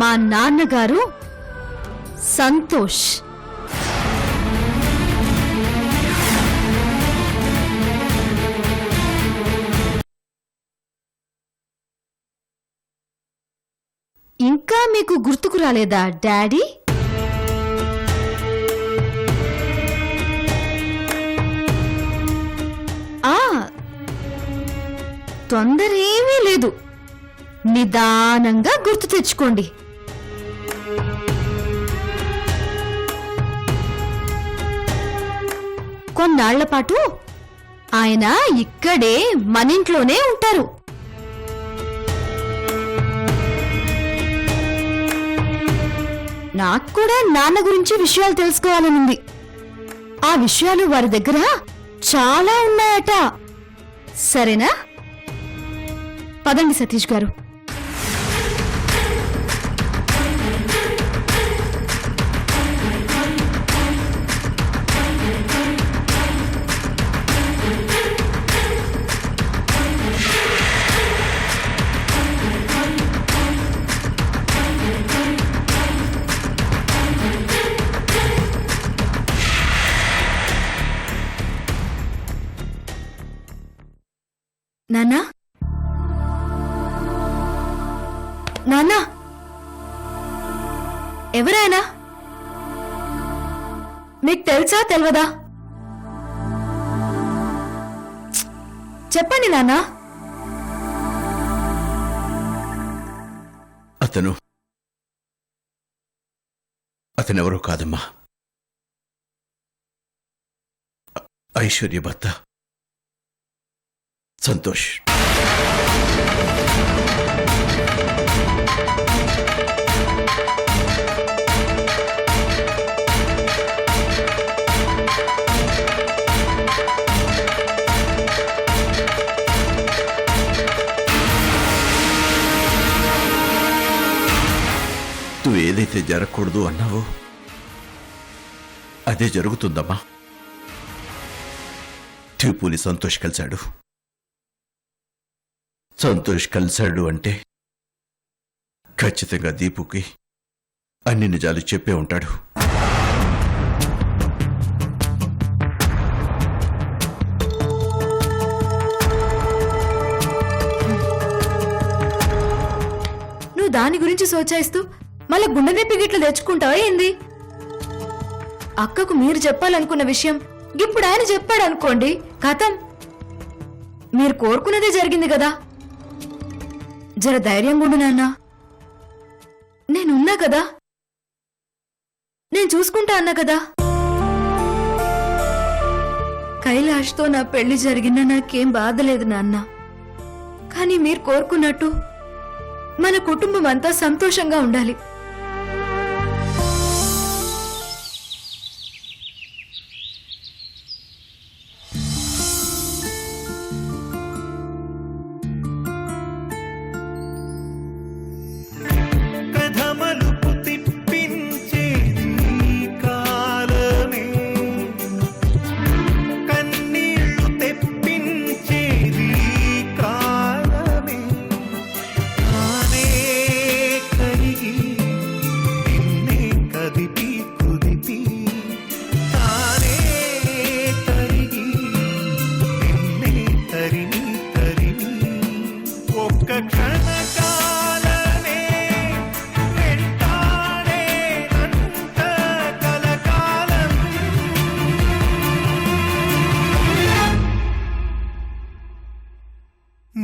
మా నాన్నగారు సంతోష్. ఇంకా మీకు గుర్తుకు రాలేదా డాడీ? తొందరేమీ లేదు, నిదానంగా గుర్తు తెచ్చుకోండి. కొన్నాళ్ల పాటు ఆయన ఇక్కడే మనింట్లోనే ఉంటారు. నాకు కూడా నాన్న గురించి విషయాలు తెలుసుకోవాలనుంది. ఆ విషయాలు వారి దగ్గర చాలా ఉన్నాయట. సరేనా? పదండి సతీష్ గారు. నాన్నా, నాన్నా, ఎవరైనా మీకు తెలుసా తెలవదా? చెప్పండి నాన్నా. అతనెవరో కాదమ్మా, ఐశ్వర్య భర్త సంతోష్. నువ్వు ఏదైతే జరగకూడదు అన్నావో అదే జరుగుతుందమ్మా. ట్యూపుని సంతోష్ కలిశాడు. సంతోష్ కలిశాడు అంటే ఖచ్చితంగా దీపుకి అన్ని నిజాలు చెప్పే ఉంటాడు. నువ్వు దాని గురించి సోచాయిస్తూ మళ్ళా గుండె నొప్పి గిట్ల తెచ్చుకుంటావా ఏంది? అక్కకు మీరు చెప్పాలనుకున్న విషయం ఇప్పుడు ఆయన చెప్పాడు అనుకోండి, కథం. మీరు కోరుకున్నదే జరిగింది కదా. జర ధైర్యంగా ఉండు నాన్నా. నేనున్నా కదా, నేను చూసుకుంటా అన్నా కదా. కైలాష్తో నా పెళ్లి జరిగినా నాకేం బాధలేదు నాన్న. కానీ మీరు కోరుకున్నట్టు మన కుటుంబం అంతా సంతోషంగా ఉండాలి.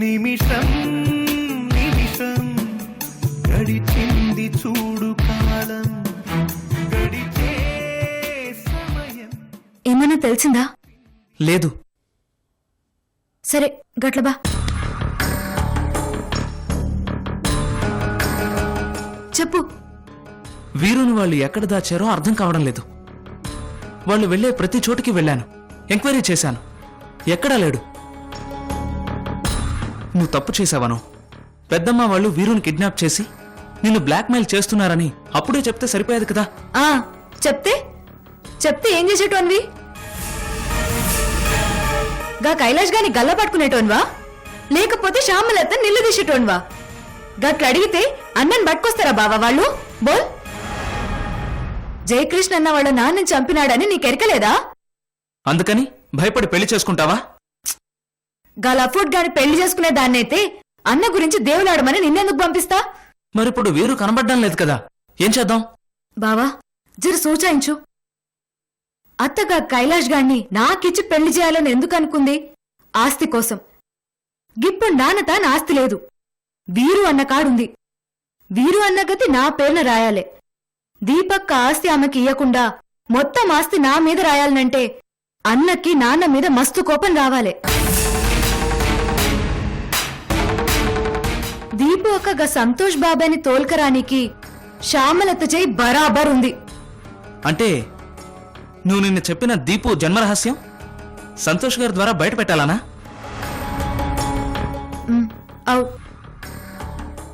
నిమిషం నిమిషం గడిచింది చూడు కాలం, గడిచే సమయం. ఏమన్నా తెలిసిందా? లేదు. సరే గట్లబా. చెప్పు. వీరుని వాళ్ళు ఎక్కడ దాచారో అర్థం కావడం లేదు. వాళ్ళు వెళ్లే ప్రతి చోటికి వెళ్ళాను, ఎంక్వైరీ చేశాను, ఎక్కడా లేడు. నువ్వు తప్పు చేశావను. పెద్దమ్మ వాళ్ళు వీరుని కిడ్నాప్ చేసి నిన్ను బ్లాక్మెయిల్ చేస్తున్నారని అప్పుడే చెప్తే సరిపోయేది కదా. చెప్తే చెప్తే ఏం చేసేటోన్వి? గా కైలాష్ గాని గల్ల పట్టుకునేటోన్వా, లేకపోతే శ్యామలత నిల్లు తీసేటోన్వా? గట్ల అడిగితే అన్నని పట్టుకొస్తారా బావా వాళ్ళు? బోల్. జయకృష్ణ అన్న వాళ్ళ నాన్నని చంపినాడని నీకెరకలేదా? అందుకని భయపడి పెళ్లి చేసుకుంటావా? గలఫుడ్ గాని పెళ్లి చేసుకునే దాన్నైతే అన్న గురించి దేవులాడమని నిన్నెందుకు పంపిస్తా? మరిప్పుడు వీరు కనబడ్డం లేదు కదా, ఏం చేద్దాం? బావా జర సూచాయించు. అత్తగా కైలాష్ గాన్ని నాకిచ్చి పెళ్లి చేయాలని ఎందుకు అనుకుంది? ఆస్తి కోసం. గిప్పుడు నాన్నత నా ఆస్తి లేదు, వీరు అన్న కాడుంది. వీరు అన్న గతి నా పేరున రాయాలే. దీపక్క ఆస్తి ఆమెకి ఇయ్యకుండా మొత్తం ఆస్తి నా మీద రాయాలనంటే అన్నకి నాన్న మీద మస్తు కోపం రావాలే. దీపు అక్కగా సంతోష్ బాబాని తోల్కరానికి శ్యామలత చేయి బరాబర్ ఉంది. అంటే నువ్వు నిన్న చెప్పిన దీపు జన్మరహస్యం సంతోష్ గారి ద్వారా బయట పెట్టాలానా? అవు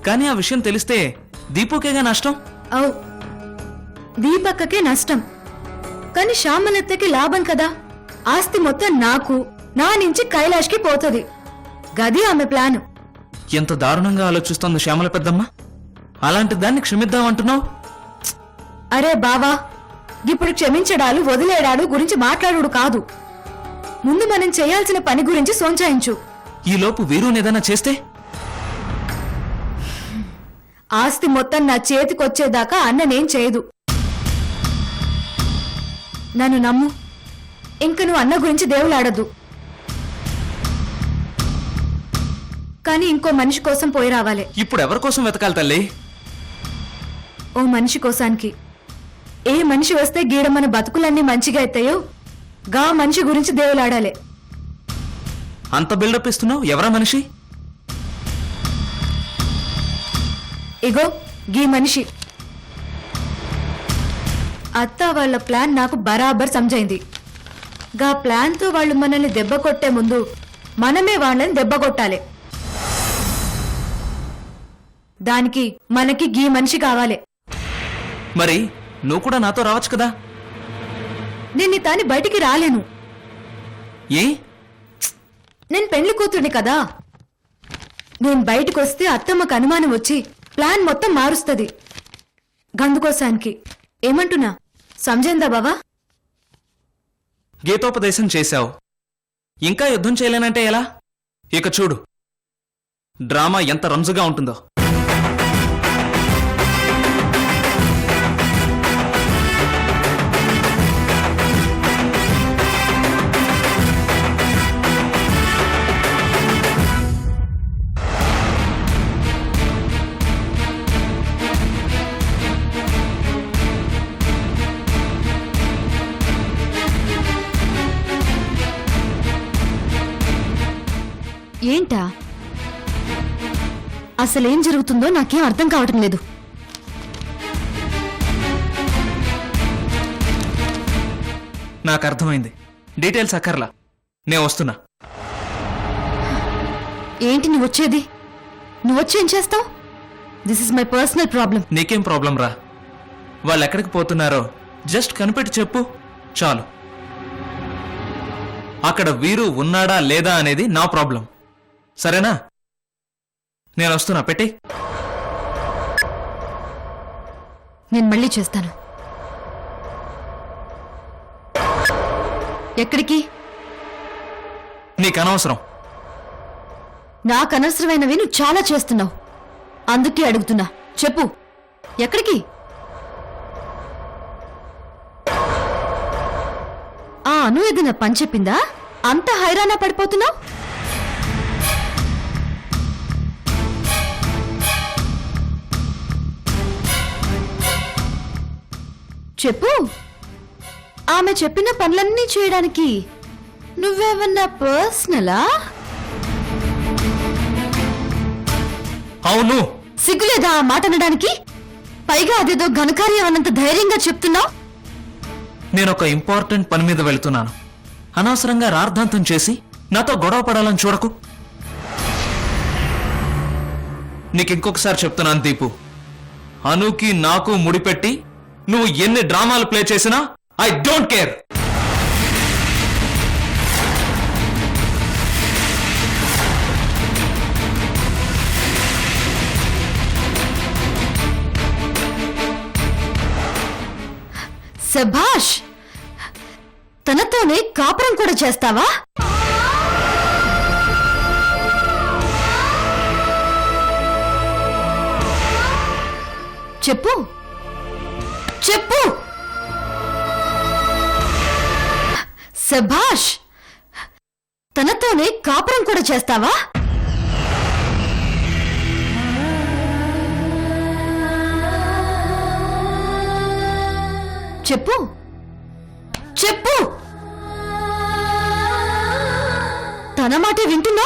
కానీ ఆ విషయం తెలిస్తే దీపుకేగా నష్టం. అవు దీపక్కకే నష్టం, కాని శ్యామలత్తకి లాభం కదా. ఆస్తి మొత్తం నాకు, నా నుంచి కైలాష్కి పోతుంది. గది ఆమె ప్లాను. ఎంత దారుణంగా ఆలోచిస్తోంది శ్యామల పెద్దమ్మ. అలాంటి దాన్ని క్షమిద్దామంటున్నావు? అరే బావా, ఇప్పుడు క్షమించడాలు వదిలేయడాలు గురించి మాట్లాడుడు కాదు. ముందు మనం చేయాల్సిన పని గురించి సోంచాయించు. ఈలోపు వీరునేదైనా చేస్తే? ఆస్తి మొత్తం నా చేతికొచ్చేదాకా అన్ననేం చేయదు. నన్ను నమ్ము. ఇంక నువ్వు అన్న గురించి దేవులాడద్దు. కానీ ఇంకో మనిషి కోసం పోయి రావాలి. ఇప్పుడు ఎవరి కోసం వెతకాలి తల్లి? ఓ మనిషి కోసానికి. ఏ మనిషి వస్తే గీడ మన బతుకులన్నీ మంచిగా అవుతాయో గా మనిషి గురించి దేవులాడాలి. అంత బిల్డప్ ఇస్తున్నావు? ఎవరా మనిషి? ఇగో గీ మనిషి. అత్త వాళ్ళ ప్లాన్ నాకు బరాబర్ సమజైంది. గా ప్లాన్ తో వాళ్ళు మనల్ని దెబ్బ కొట్టే ముందు మనమే వాళ్ళని దెబ్బ కొట్టాలి. దానికి మనకి గీ మనిషి కావాలి. మరి నువ్వు కూడా నాతో రావచ్చు కదా? నేను తాని బయటికి రాలేను. ఏ? నేను పెళ్లి కూతుర్ని కదా. నేను బయటకు వస్తే అత్తమ్మకు అనుమానం వచ్చి ప్లాన్ మొత్తం మారుస్తుంది. గందుకోసానికి ఏమంటున్నా సమజైందా బావా? గీతోపదేశం చేశావు, ఇంకా యుద్ధం చేయలేనంటే ఎలా? ఇక చూడు డ్రామా ఎంత రంజుగా ఉంటుందో. ఏంటా అసలేం జరుగుతుందో నాకేం అర్థం కావటం లేదు. నాకు అర్థమైంది. డీటెయిల్స్ అక్కర్లా, నేను వస్తున్నా. ఏంటి నువ్వు వచ్చేది? నువ్వు వచ్చి ఏం చేస్తావు? This is my personal problem. నీకేం ప్రాబ్లం రా? వాళ్ళు ఎక్కడికి పోతున్నారో జస్ట్ కనిపెట్టి చెప్పు చాలు. అక్కడ వీరు ఉన్నాడా లేదా అనేది నా ప్రాబ్లం, సరేనా? నేను వస్తున్నా, పెట్టి. నేను మళ్ళీ చేస్తాను. ఎక్కడికి? నీకు అనవసరం. నాకు అనవసరమైనవి నువ్వు చాలా చేస్తున్నావు, అందుకే అడుగుతున్నా. చెప్పు, ఎక్కడికి? ఆ అను ఏదైనా పని చెప్పిందా? అంత హైరానా పడిపోతున్నావు? చెప్పు. ఆమె చెప్పిన పనులన్నీ చేయడానికి నువ్వేమన్నా పర్సనలా? అవును. సిగ్గులేదా ఆ మాట అనడానికి? పైగా అదేదో ఘనకార్యం అన్నంత ధైర్యంగా చెప్తున్నావు. నేనొక ఇంపార్టెంట్ పని మీద వెళ్తున్నాను. అనవసరంగా రార్థాంతం చేసి నాతో గొడవ పడాలని చూడకు. నీకు ఇంకొకసారి చెప్తున్నాను దీపు, అనుకి నాకు ముడిపెట్టి నువ్వు ఎన్ని డ్రామాలు ప్లే చేసినా ఐ డోంట్ కేర్. తనతోనే కాపురం కూడా చేస్తావా? చెప్పు చెప్పు. శభాష్, తనతోనే కాపురం కూడా చేస్తావా? చెప్పు చెప్పు. తన మాటే వింటున్నా,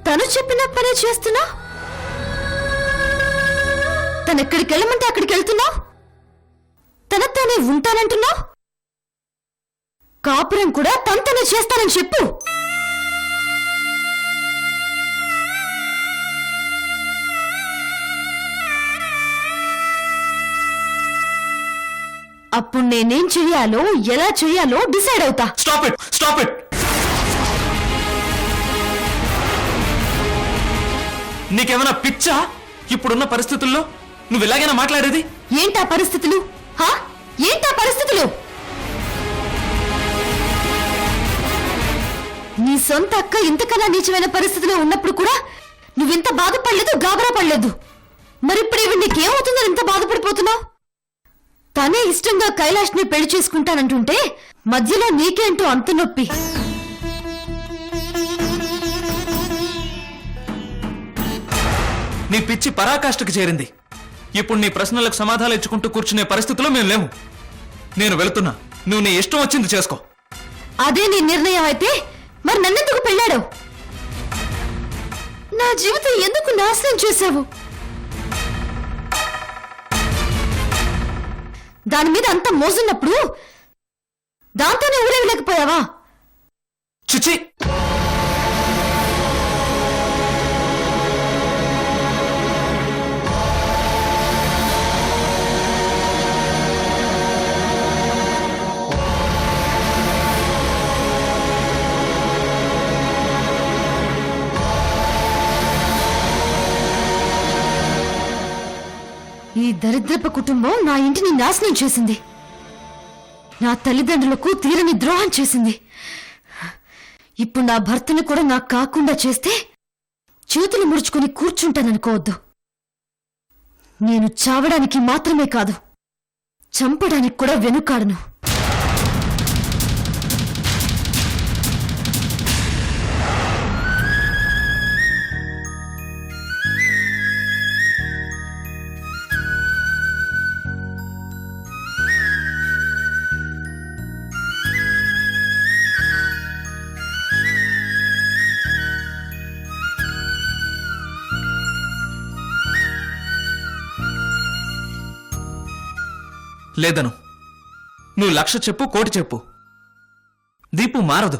తను చెప్పిన పనే చేస్తున్నా. తనెక్కడికి వెళ్ళమంటే అక్కడికి వెళ్తున్నా, తనతోనే ఉంటానంటున్నా. కాపురం కూడా తనతోనే చేస్తానని చెప్పు. అప్పుడు నేనేం చెయ్యాలో ఎలా చెయ్యాలో డిసైడ్ అవుతా. Stop it, stop it. నీకేమైనా పిచ్చా? ఇప్పుడున్న పరిస్థితుల్లో నువ్వు ఇలాగైనా మాట్లాడేది? ఏంటా పరిస్థితులు? ఏంటా పరిస్థితులు? నీ సొంత అక్క ఇంతకన్నా నీచమైన పరిస్థితిలో ఉన్నప్పుడు కూడా నువ్వింత బాధపడలేదు, గాబరా పడలేదు. మరిప్పుడు ఇవి నీకేమవుతుందని ఇంత బాధపడిపోతున్నావు? తనే ఇష్టంగా కైలాష్ని పెళ్లి చేసుకుంటానంటుంటే మధ్యలో నీకేంటో అంత నొప్పి. నీ పిచ్చి పరాకాష్ఠకి చేరింది. ఇప్పుడు నీ ప్రశ్నలకు సమాధానాలు ఇచ్చుకుంటూ కూర్చునే పరిస్థితిలో మేము లేము. నేను వెళుతున్నా, నువ్వు నీ ఇష్టం వచ్చింది చేసుకో. అదే నీ నిర్ణయం అయితే మరి నన్నెందుకు పెళ్ళాడు? నా జీవితం ఎందుకు నాశనం చేశావు? దాని మీద అంత మోసున్నప్పుడు దాంతోనే ఊరేగలేకపోయావా? చిచి, ఈ దరిద్రపు కుటుంబం నా ఇంటిని నాశనం చేసింది. నా తల్లిదండ్రులకు తీరని ద్రోహం చేసింది. ఇప్పుడు నా భర్తను కూడా నాకు కాకుండా చేస్తే చేతులు ముడుచుకుని కూర్చుంటాననుకోవద్దు. నేను చావడానికి మాత్రమే కాదు, చంపడానికి కూడా వెనుకాడను. లేదను. నువ్వు 1,00,000 చెప్పు, 1,00,00,000 చెప్పు, దీపు మారదు.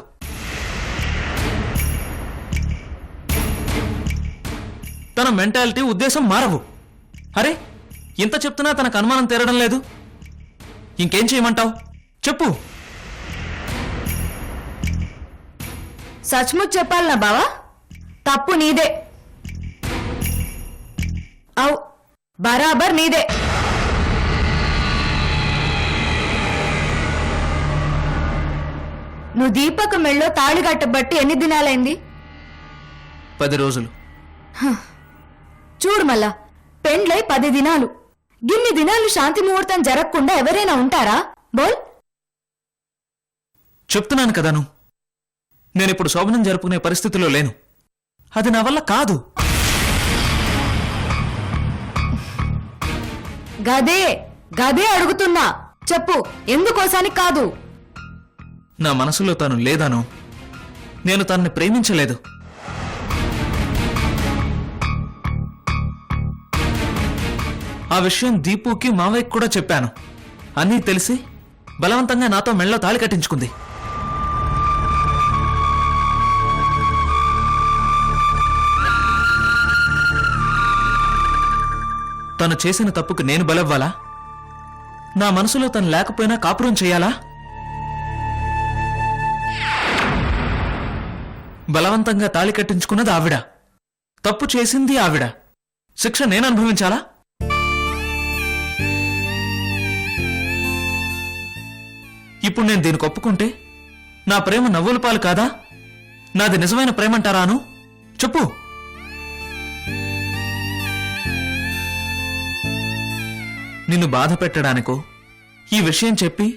తన మెంటాలిటీ, ఉద్దేశం మారవు. అరే, ఇంత చెప్తున్నా తనకు అనుమానం తీరడం లేదు. ఇంకేం చేయమంటావు చెప్పు. సచ్ముచ్ చెప్పాలనా బావా? తప్పు నీదే. అవు, బరాబర్ నీదే. నువ్వు దీపక మెళ్ళో తాళి కట్టబట్టి ఎన్ని దినాలైంది? 10 రోజులు. చూడు మళ్ళా, పెండ్లై 10 దినాలు. గిన్ని దినాలు శాంతి ముహూర్తం జరగకుండా ఎవరైనా ఉంటారా? బోల్. చెప్తున్నాను కదాను, నేనిప్పుడు శోభనం జరుపుకునే పరిస్థితిలో లేను. అది నా వల్ల కాదు. గదే గదే అడుగుతున్నా. చెప్పు, ఎందుకోసాని కాదు? నా మనసులో తను లేదాను. నేను తనని ప్రేమించలేదు. ఆ విషయం దీపుకి, మావయ్యకి కూడా చెప్పాను. అన్నీ తెలిసి బలవంతంగా నాతో మెళ్ళలో తాళి కట్టించుకుంది. తను చేసిన తప్పుకు నేను బలవ్వాలా? నా మనసులో తను లేకపోయినా కాపురం చేయాలా? బలవంతంగా తాళి కట్టించుకున్నది ఆవిడ, తప్పు చేసింది ఆవిడ. శిక్ష నేను అనుభవించాలా? ఇప్పుడు నేను దీనికి ఒప్పుకుంటే నా ప్రేమ నవ్వుల పాలు కాదా? నాది నిజమైన ప్రేమంటారాను? చెప్పు. నిన్ను బాధ పెట్టడానికో, ఈ విషయం చెప్పి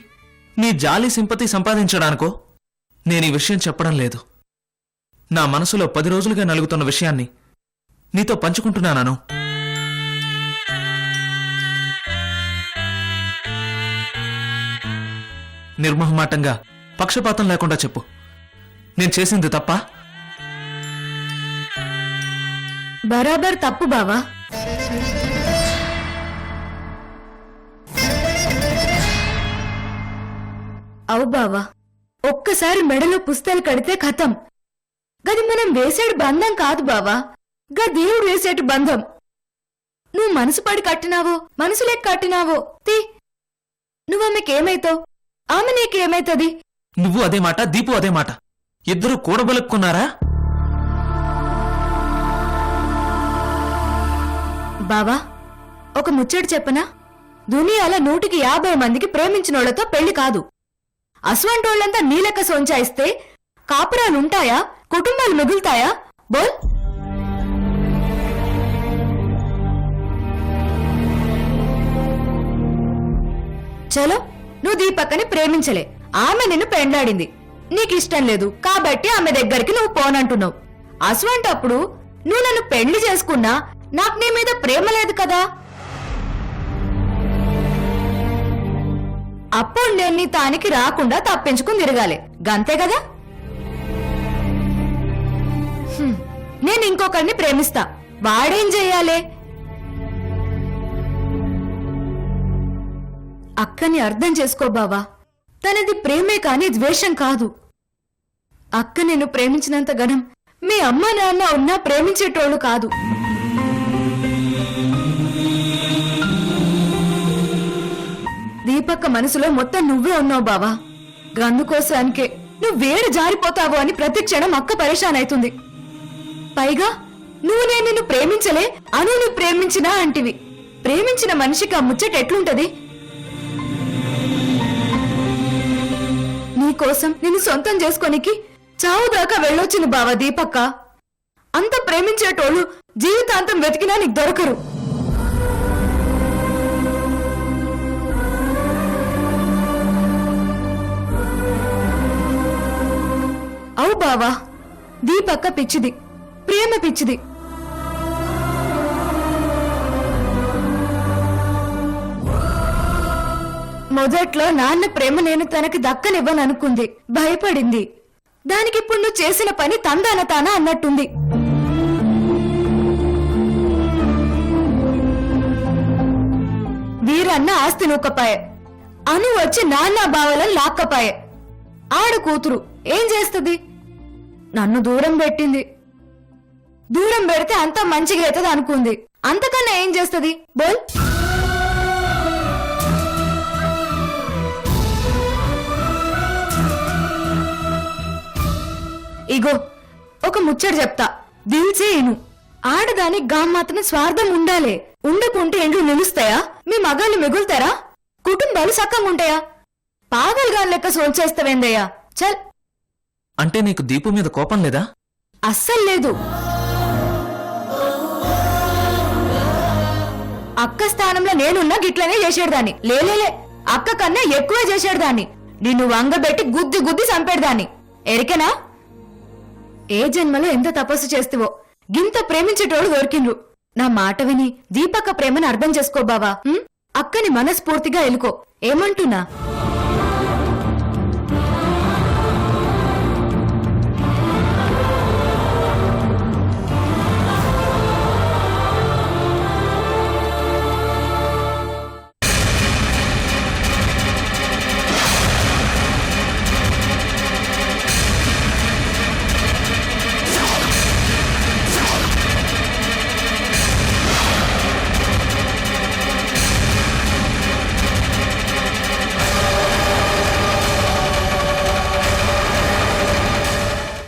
నీ జాలి సింపతి సంపాదించడానికో నేను ఈ విషయం చెప్పడం లేదు. నా మనసులో 10 రోజులుగా నలుగుతున్న విషయాన్ని నీతో పంచుకుంటున్నాను. నిర్మోహమాటంగా, పక్షపాతం లేకుండా చెప్పు. నేను చేసింది తప్పా? బరాబర్ తప్పు బావా. అవు బావా, ఒక్కసారి మెడలో పుస్తలు కడితే ఖతం. గది మనం వేసేడు బంధం కాదు బావా, గా దేవుడు వేసేటి బంధం. నువ్వు మనసు పడి కట్టినావో, మనసులేక కట్టినావో తీ. నువ్వామెకేమైతావు, ఆమె నీకేమైతుంది? నువ్వు అదే మాట, దీపు అదే మాట. ఇద్దరూ కూడబలుక్కున్నారా? బావా, ఒక ముచ్చట చెప్పనా? దునియాల 150 మందికి ప్రేమించినోళ్లతో పెళ్లి కాదు. అస్వంటోళ్లంతా నీలెక్క సొంచాయిస్తే కాపురాలుంటాయా, కుటుంబాలు మిగులుతాయా? బోల్. చలో, నువ్వు దీపక్కని ప్రేమించలే, ఆమె నిన్ను పెండాడింది. నీకిష్టం లేదు కాబట్టి ఆమె దగ్గరికి నువ్వు పోనంటున్నావు. అస్వంటప్పుడు నువ్వు నన్ను పెళ్లి చేసుకున్నా నాకు నీ మీద ప్రేమ లేదు కదా. అప్పుడు నేను నీ తానికి రాకుండా తప్పించుకుని తిరగాలి, గంతే కదా. నేను ఇంకొకరిని ప్రేమిస్తా, వాడేం చెయ్యాలి? అక్కని అర్థం చేసుకో బావా, తనది ప్రేమే కాని ద్వేషం కాదు. అక్క నేను ప్రేమించినంత గనం మీ అమ్మ నాన్న ఉన్నా ప్రేమించేటోళ్ళు కాదు. దీపక్క మనసులో మొత్తం నువ్వే ఉన్నావు బావా. గందుకోసానికే నువ్వు వేడి జారిపోతావు అని ప్రతి క్షణం అక్క పరేషాన్ అవుతుంది. పైగా నువ్వు నేను నిన్ను ప్రేమించలే, అను నువ్వు ప్రేమించినా అంటివి. ప్రేమించిన మనిషికి ఆ ముచ్చట ఎట్లుంటది? నీకోసం నిన్ను సొంతం చేసుకోనికి చావు దాకా వెళ్ళొచ్చింది బావా దీపక్క. అంత ప్రేమించేటోళ్ళు జీవితాంతం వెతికినా నీకు దొరకరు. అవు బావా, దీపక్క పిచ్చిది, ప్రేమ పిచ్చిది. మొదట్లో నాన్న ప్రేమ నేను తనకి దక్కనివ్వననుకుంది, భయపడింది. దానికిప్పుడు నువ్వు చేసిన పని తందాన తానా అన్నట్టుంది. వీరన్న ఆస్తి నూకపాయే, అను వచ్చి నాన్న బావలను లాక్కపాయే. ఆడ కూతురు ఏం చేస్తుంది? నన్ను దూరం పెట్టింది. దూరం పెడితే అంతా మంచిగా అవుతుంది అనుకుంది. అంతకన్నా ఏం చేస్తుంది? బోల్. ఇగో ఒక ముచ్చట చెప్తా, దిల్చే ఇను. ఆడదాని గామాత్రం స్వార్థం ఉండాలే. ఉండకుంటే ఇండ్లు నిలుస్తాయా? మీ మగాళ్ళు మిగులుతారా? కుటుంబాలు సక్కంగా ఉంటాయా? పాగల్గా లెక్క సోల్చేస్తావేందయ్యా? చల్. అంటే నీకు దీపు మీద కోపం లేదా? అస్సలు లేదు. అక్క స్థానంలో నేనున్నా గిట్లనే చేసేదాన్ని. లేలేలే, అక్క కన్నా ఎక్కువే చేసేదాన్ని. నిన్ను వంగబెట్టి గుద్ది గుద్ది చంపేదాన్ని. ఎరికెనా? ఏ జన్మలో ఎంత తపస్సు చేస్తావో గింత ప్రేమించేటోడు దొరికిండ్రు. నా మాట విని దీపక్క ప్రేమను అర్థం చేసుకో బావా. అక్కని మనస్ఫూర్తిగా ఎలుకో. ఏమంటున్నా?